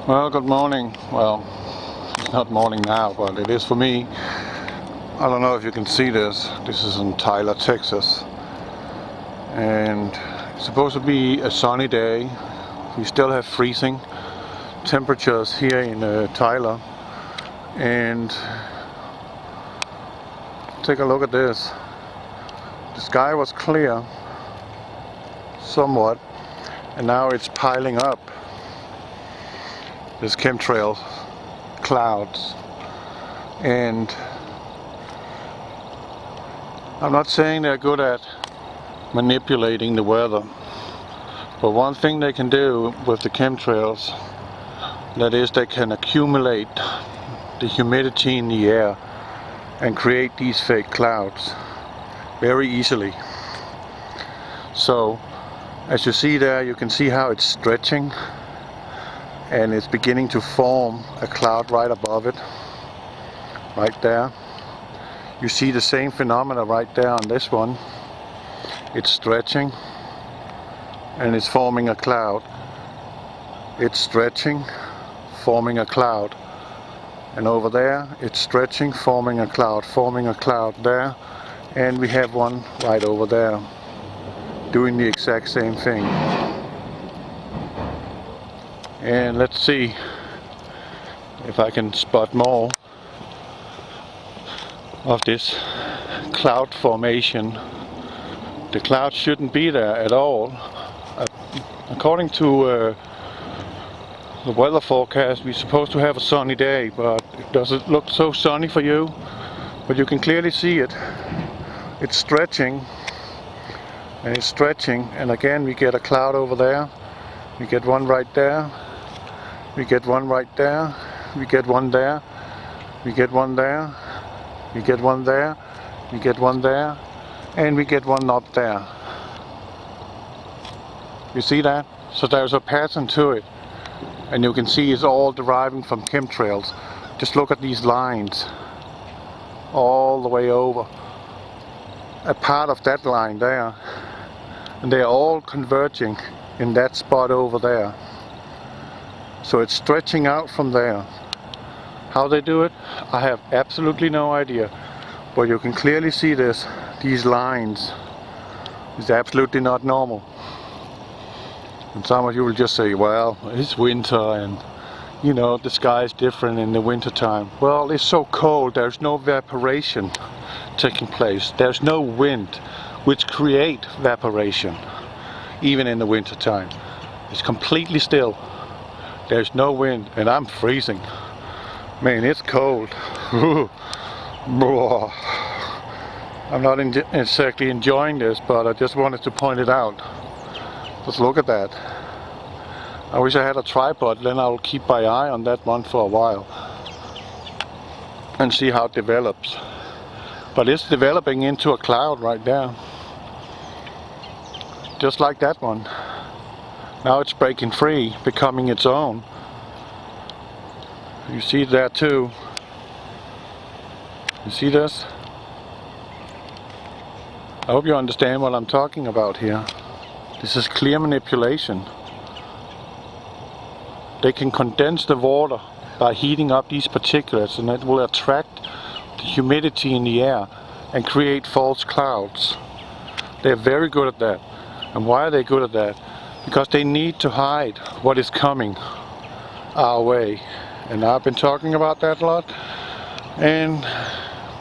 Well, good morning. Well, it's not morning now, but it is for me. I don't know if you can see this. This is in Tyler, Texas. And it's supposed to be a sunny day. We still have freezing temperatures here in Tyler. And take a look at this. The sky was clear, somewhat, and now it's piling up. This Chemtrails Clouds, and I'm not saying they're good at manipulating the weather, but one thing they can do with the chemtrails, that is, they can accumulate the humidity in the air and create these fake clouds very easily. So as you see there, you can see how it's stretching, and it's beginning to form a cloud right above it, right there. You see the same phenomena right there on this one. It's stretching and it's forming a cloud. It's stretching, forming a cloud, and over there it's stretching, forming a cloud there, and we have one right over there doing the exact same thing. And let's see if I can spot more of this cloud formation. The clouds shouldn't be there at all. According to the weather forecast, we're supposed to have a sunny day, but it doesn't look so sunny for you. But you can clearly see it. It's stretching and it's stretching, and again we get a cloud over there. We get one right there. We get one right there, we get one there, we get one there, we get one there, we get one there, and we get one up there. You see that? So there's a pattern to it, and you can see it's all deriving from chemtrails. Just look at these lines all the way over. A part of that line there, and they're all converging in that spot over there. So it's stretching out from there. How they do it, I have absolutely no idea. But you can clearly see this. These lines is absolutely not normal. And some of you will just say, well, it's winter and you know, the sky is different in the winter time. Well, it's so cold, there's no evaporation taking place. There's no wind which create evaporation, even in the winter time. It's completely still. There's no wind, and I'm freezing. Man, it's cold. I'm not exactly enjoying this, but I just wanted to point it out. Just look at that. I wish I had a tripod, then I'll keep my eye on that one for a while and see how it develops. But it's developing into a cloud right there. Just like that one. Now it's breaking free, becoming its own. You see that too. You see this? I hope you understand what I'm talking about here. This is clear manipulation. They can condense the water by heating up these particulates, and it will attract the humidity in the air and create false clouds. They're very good at that. And why are they good at that? Because they need to hide what is coming our way. And I've been talking about that a lot. And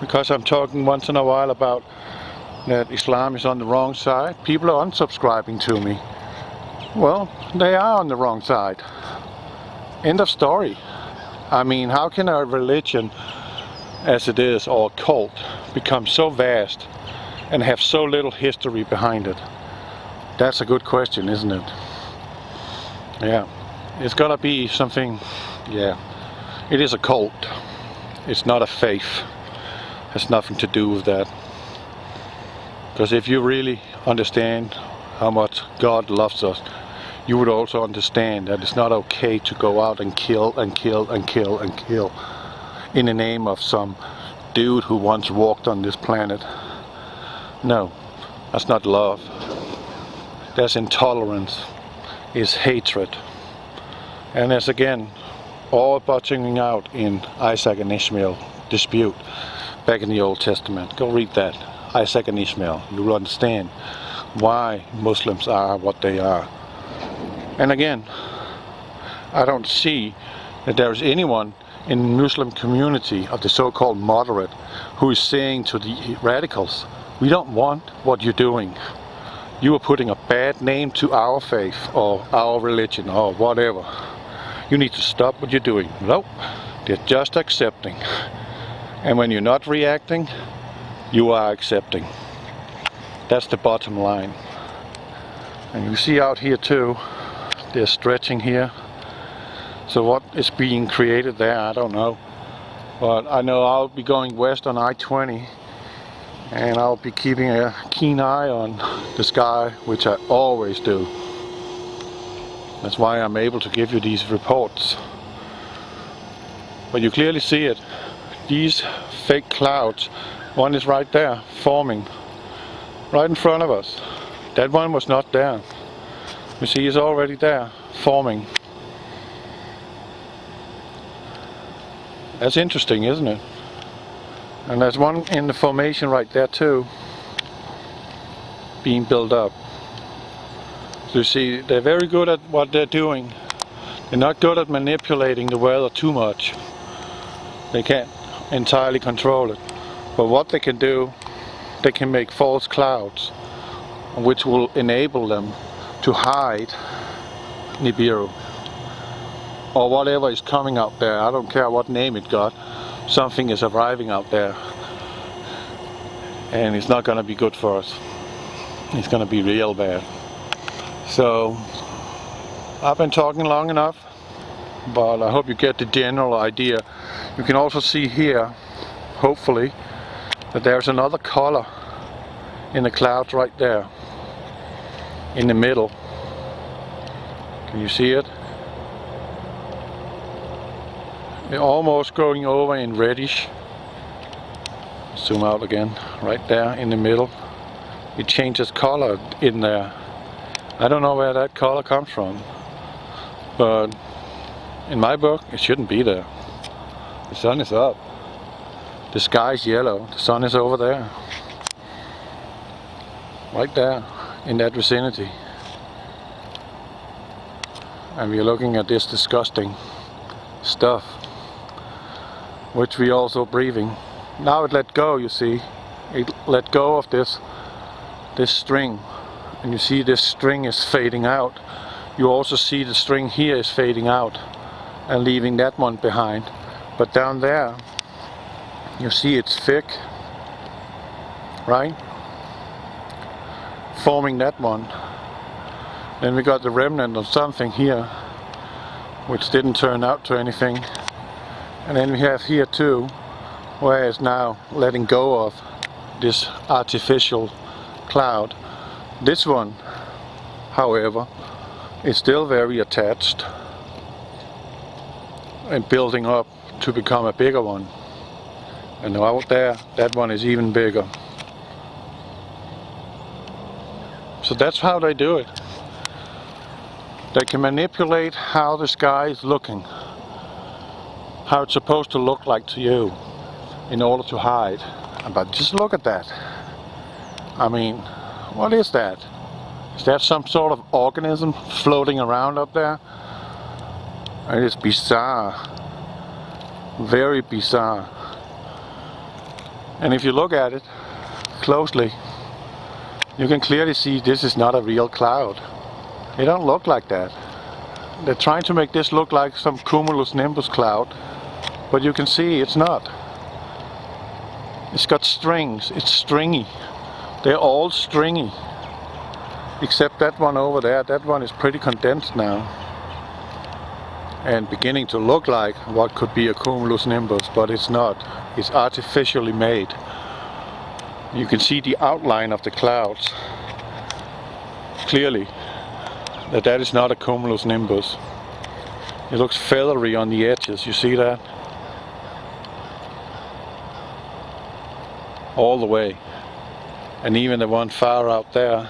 because I'm talking once in a while about that Islam is on the wrong side, people are unsubscribing to me. Well, they are on the wrong side. End of story. I mean, how can a religion as it is, or a cult, become so vast and have so little history behind it? That's a good question, isn't it? Yeah, it's gotta be something. Yeah, it is a cult. It's not a faith. Has nothing to do with that. Because if you really understand how much God loves us, you would also understand that it's not okay to go out and kill and kill and kill and kill in the name of some dude who once walked on this planet. No, that's not love. There's intolerance, is hatred. And as again, all bottoming out in Isaac and Ishmael dispute back in the Old Testament. Go read that, Isaac and Ishmael. You will understand why Muslims are what they are. And again, I don't see that there is anyone in the Muslim community of the so-called moderate who is saying to the radicals, we don't want what you're doing. You are putting a bad name to our faith or our religion or whatever. You need to stop what you're doing. Nope, they're just accepting. And when you're not reacting, you are accepting. That's the bottom line. And you see out here too, they're stretching here. So what is being created there, I don't know. But I know I'll be going west on I-20 and I'll be keeping a keen eye on the sky, which I always do. That's why I'm able to give you these reports. But you clearly see it. These fake clouds, one is right there, forming, right in front of us. That one was not there. You see it's already there, forming. That's interesting, isn't it? And there's one in the formation right there too, being built up. So you see, they're very good at what they're doing. They're not good at manipulating the weather too much. They can't entirely control it. But what they can do, they can make false clouds, which will enable them to hide Nibiru. Or whatever is coming out there. I don't care what name it got. Something is arriving out there. And it's not going to be good for us. It's going to be real bad. So, I've been talking long enough, but I hope you get the general idea. You can also see here, hopefully, that there's another color in the clouds right there, in the middle. Can you see it? They're almost going over in reddish. Zoom out again, right there in the middle. It changes color in there. I don't know where that color comes from, but in my book it shouldn't be there. The sun is up. The sky is yellow. The sun is over there. Right there, in that vicinity. And we're looking at this disgusting stuff, which we also breathing. Now it let go, you see. It let go of this string. And you see this string is fading out. You also see the string here is fading out and leaving that one behind. But down there, you see it's thick, right? Forming that one. Then we got the remnant of something here, which didn't turn out to anything. And then we have here too, where it's now letting go of this artificial cloud. This one, however, is still very attached and building up to become a bigger one. And out there, that one is even bigger. So that's how they do it. They can manipulate how the sky is looking, how it's supposed to look like to you, in order to hide. But just look at that. I mean, what is that? Is that some sort of organism floating around up there? It is bizarre. Very bizarre. And if you look at it closely, you can clearly see this is not a real cloud. They don't look like that. They're trying to make this look like some cumulus nimbus cloud, but you can see it's not. It's got strings, it's stringy. They're all stringy. Except that one over there, that one is pretty condensed now. And beginning to look like what could be a cumulus nimbus, but it's not. It's artificially made. You can see the outline of the clouds clearly, that is not a cumulus nimbus. It looks feathery on the edges, you see that? All the way. And even the one far out there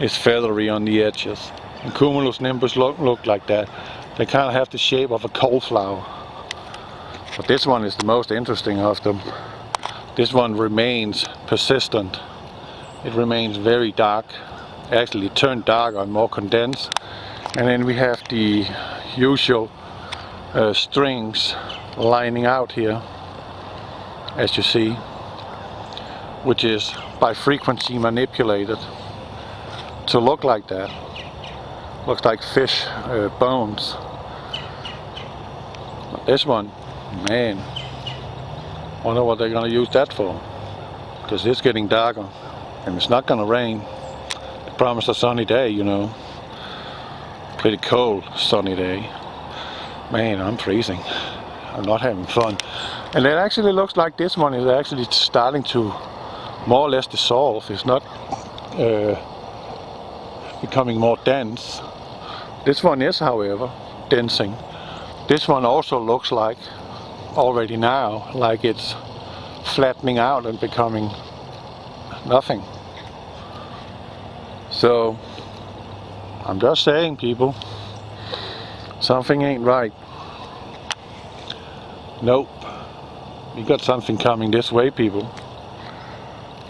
is feathery on the edges. And cumulus nimbus look like that. They kind of have the shape of a cauliflower. But this one is the most interesting of them. This one remains persistent. It remains very dark. Actually, it turned darker and more condensed. And then we have the usual strings lining out here, as you see, which is by frequency manipulated to look like that. Looks like fish bones. But this one, man, wonder what they're gonna use that for, because it's getting darker and it's not gonna rain. They promised a sunny day, you know, pretty cold sunny day. Man, I'm freezing. I'm not having fun. And it actually looks like this one is actually starting to more or less dissolve. It's not becoming more dense. This one is, however, densing. This one also looks like, already now, like it's flattening out and becoming nothing. So, I'm just saying, people, something ain't right. Nope. We got something coming this way, people.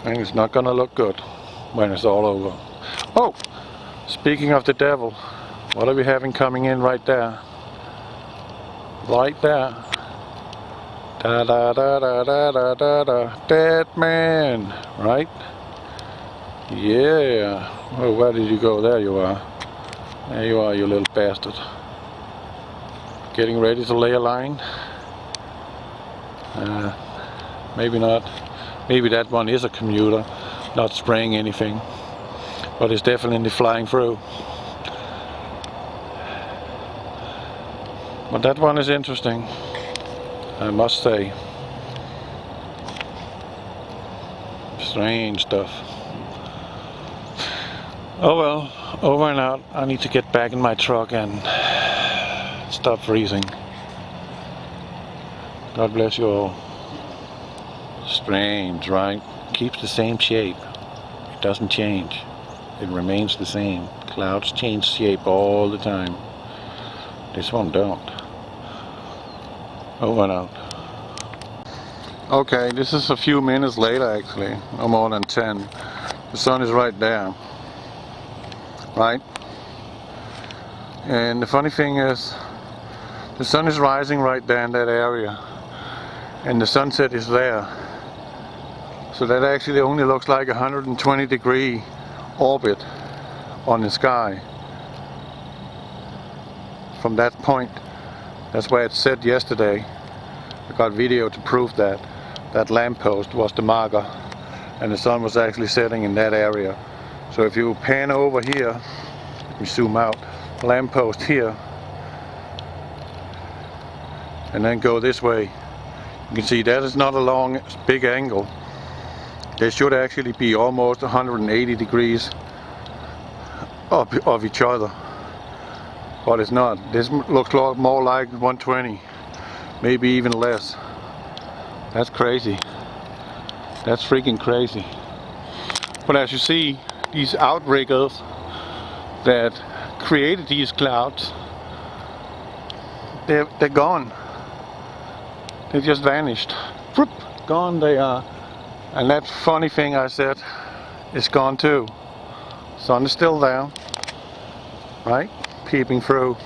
And it's not gonna look good when it's all over. Oh! Speaking of the devil, what are we having coming in right there? Right there. Da da da da da da da da. Dead man! Right? Yeah. Oh, where did you go? There you are. There you are, you little bastard. Getting ready to lay a line? Maybe not. Maybe that one is a commuter, not spraying anything. But it's definitely flying through. But that one is interesting, I must say. Strange stuff. Oh well, over and out. I need to get back in my truck and stop freezing. God bless you all. Strange, right? Keeps the same shape. It doesn't change. It remains the same. Clouds change shape all the time. This one don't. Over and out. Okay, this is a few minutes later actually. No more than 10. The sun is right there. Right? And the funny thing is, the sun is rising right there in that area. And the sunset is there. So that actually only looks like a 120-degree orbit on the sky. From that point, that's where it said yesterday. I got video to prove that. That lamppost was the marker. And the sun was actually setting in that area. So if you pan over here, you zoom out, lamppost here, and then go this way, you can see that is not a long, big angle. They should actually be almost 180 degrees of each other. But it's not. This looks more like 120, maybe even less. That's crazy. That's freaking crazy. But as you see, these outriggers that created these clouds, they're gone. They just vanished. Whoop, gone they are. And that funny thing I said is gone too. Sun is still there, right? Peeping through.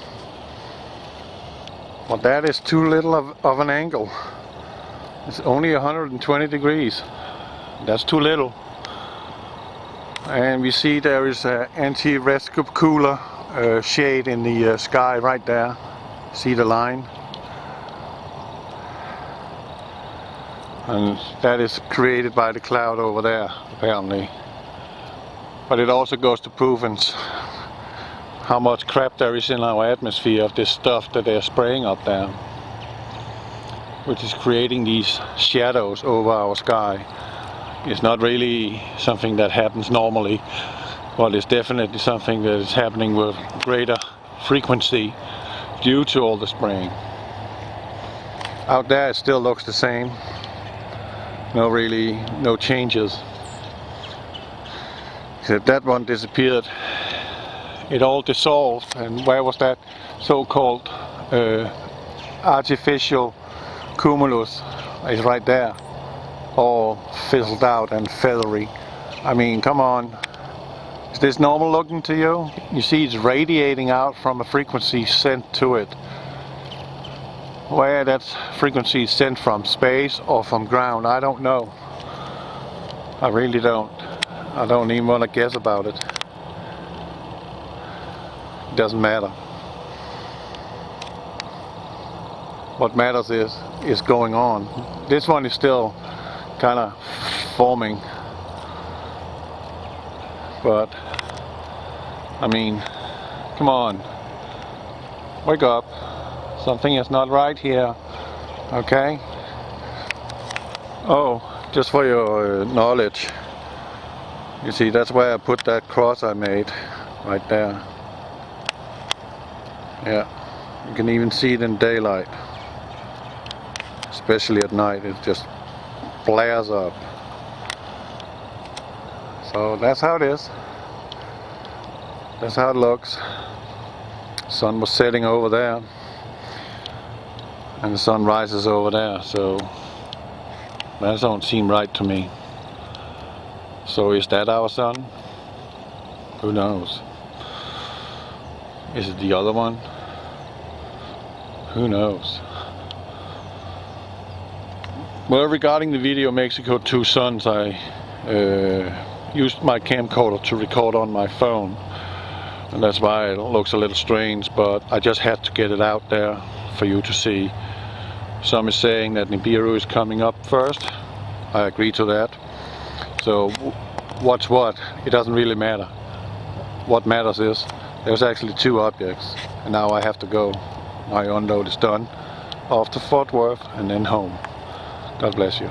But that is too little of an angle. It's only 120 degrees. That's too little. And we see there is an anti-reticular shade in the sky right there. See the line? And that is created by the cloud over there, apparently. But it also goes to proving how much crap there is in our atmosphere of this stuff that they're spraying up there, which is creating these shadows over our sky. It's not really something that happens normally, but it's definitely something that is happening with greater frequency due to all the spraying. Out there it still looks the same. No changes. Except that one disappeared. It all dissolved, and where was that so-called artificial cumulus is right there, all fizzled out and feathery. I mean, come on. Is this normal looking to you? You see it's radiating out from a frequency sent to it. Where that frequency is sent from, space or from ground, I don't know. I really don't. I don't even want to guess about it. It doesn't matter. What matters is going on. This one is still kind of forming. But, I mean, come on. Wake up. Something is not right here. Okay? Oh, just for your knowledge. You see, that's where I put that cross I made. Right there. Yeah. You can even see it in daylight. Especially at night. It just flares up. So that's how it is. That's how it looks. Sun was setting over there. And the sun rises over there. So that don't seem right to me. So is that our sun? Who knows? Is it the other one? Who knows? Well, regarding the video Mexico 2 suns, I used my camcorder to record on my phone, and that's why it looks a little strange, but I just had to get it out there for you to see. Some is saying that Nibiru is coming up first. I agree to that. So what's what? It doesn't really matter. What matters is there's actually 2 objects, and now I have to go. My unload is done. Off to Fort Worth and then home. God bless you.